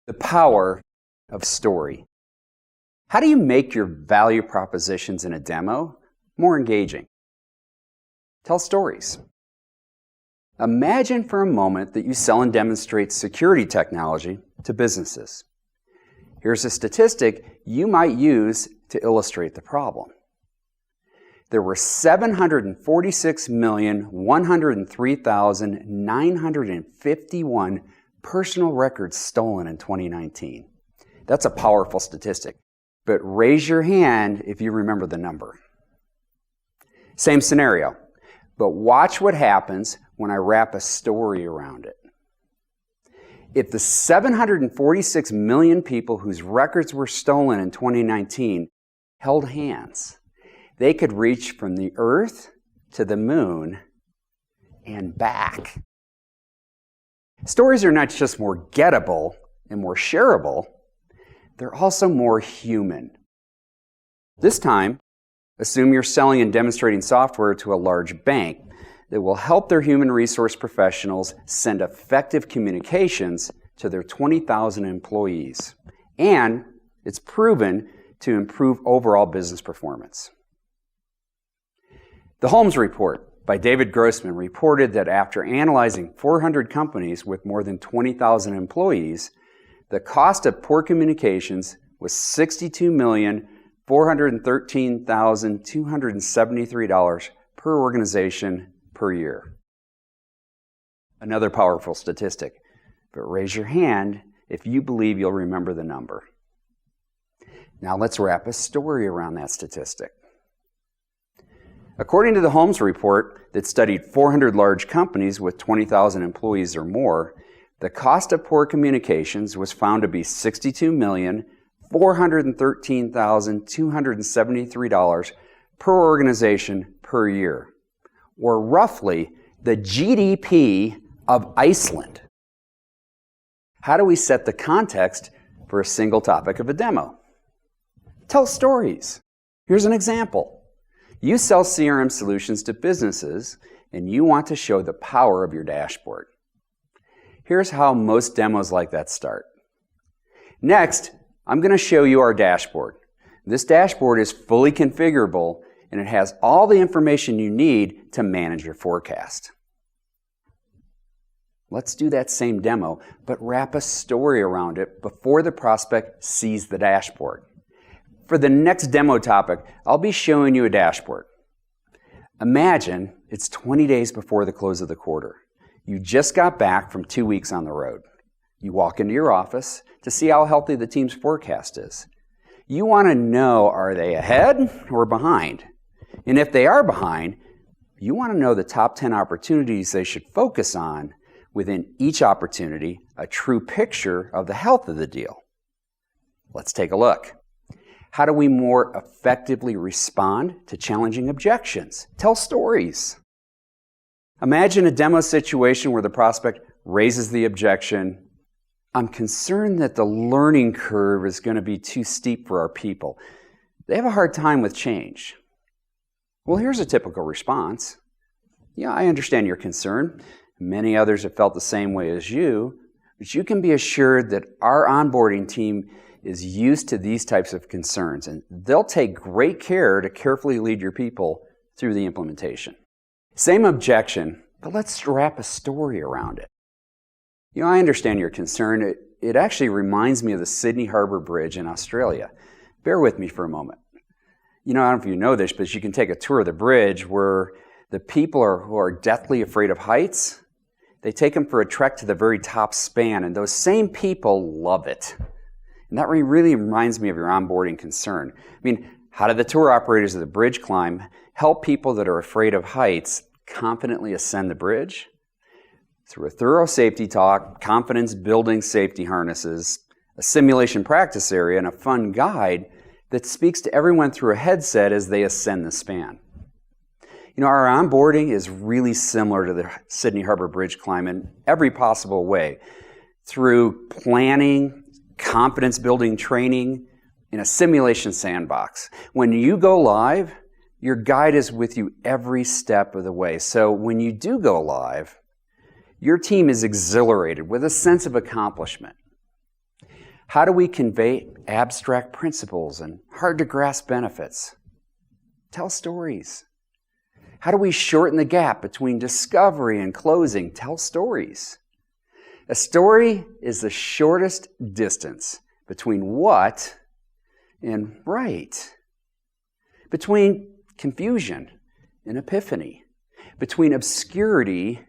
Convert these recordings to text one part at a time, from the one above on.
The power of story. How do you make your value propositions in a demo more engaging? Tell stories. Imagine for a moment that you sell and demonstrate security technology to businesses. Here's a statistic you might use to illustrate the problem. There were 746,103,951 personal records stolen in 2019. That's a powerful statistic, but raise your hand if you remember the number. Same scenario, but watch what happens when I wrap a story around it. If the 746 million people whose records were stolen in 2019 held hands, they could reach from the Earth to the moon and back. Stories are not just more gettable and more shareable, they're also more human. This time, assume you're selling and demonstrating software to a large bank that will help their human resource professionals send effective communications to their 20,000 employees. And it's proven to improve overall business performance. The Holmes Report by David Grossman reported that after analyzing 400 companies with more than 20,000 employees, the cost of poor communications was $62,413,273 per organization per year. Another powerful statistic, but raise your hand if you believe you'll remember the number. Now let's wrap a story around that statistic. According to the Holmes Report that studied 400 large companies with 20,000 employees or more, the cost of poor communications was found to be $62,413,273 per organization per year, or roughly the GDP of Iceland. How do we set the context for a single topic of a demo? Tell stories. Here's an example. You sell CRM solutions to businesses and you want to show the power of your dashboard. Here's how most demos like that start. Next, I'm going to show you our dashboard. This dashboard is fully configurable and it has all the information you need to manage your forecast. Let's do that same demo, but wrap a story around it before the prospect sees the dashboard. For the next demo topic, I'll be showing you a dashboard. Imagine it's 20 days before the close of the quarter. You just got back from 2 weeks on the road. You walk into your office to see how healthy the team's forecast is. You want to know, are they ahead or behind? And if they are behind, you want to know the top 10 opportunities they should focus on within each opportunity, a true picture of the health of the deal. Let's take a look. How do we more effectively respond to challenging objections? Tell stories. Imagine a demo situation where the prospect raises the objection, "I'm concerned that the learning curve is going to be too steep for our people. They have a hard time with change." Well, here's a typical response. "Yeah, I understand your concern. Many others have felt the same way as you, but you can be assured that our onboarding team is used to these types of concerns, and they'll take great care to carefully lead your people through the implementation." Same objection, but let's wrap a story around it. I understand your concern. It actually reminds me of the Sydney Harbour Bridge in Australia. Bear with me for a moment. I don't know if you know this, but you can take a tour of the bridge where the people who are deathly afraid of heights, they take them for a trek to the very top span, and those same people love it. And that really reminds me of your onboarding concern. How do the tour operators of the bridge climb help people that are afraid of heights confidently ascend the bridge? Through a thorough safety talk, confidence building safety harnesses, a simulation practice area, and a fun guide that speaks to everyone through a headset as they ascend the span. Our onboarding is really similar to the Sydney Harbour Bridge climb in every possible way. Through planning, confidence building training, in a simulation sandbox. When you go live, your guide is with you every step of the way. So when you do go live, your team is exhilarated with a sense of accomplishment. How do we convey abstract principles and hard-to-grasp benefits? Tell stories. How do we shorten the gap between discovery and closing? Tell stories. A story is the shortest distance between what and right, between confusion and epiphany, between obscurity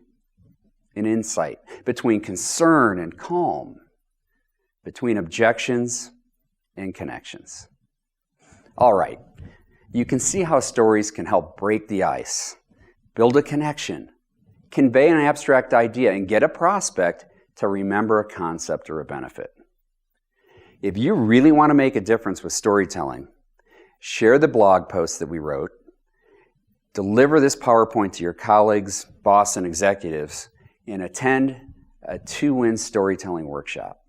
and insight, between concern and calm, between objections and connections. All right, you can see how stories can help break the ice, build a connection, convey an abstract idea, and get a prospect to remember a concept or a benefit. If you really want to make a difference with storytelling, share the blog post that we wrote, deliver this PowerPoint to your colleagues, boss, and executives, and attend a 2-win storytelling workshop.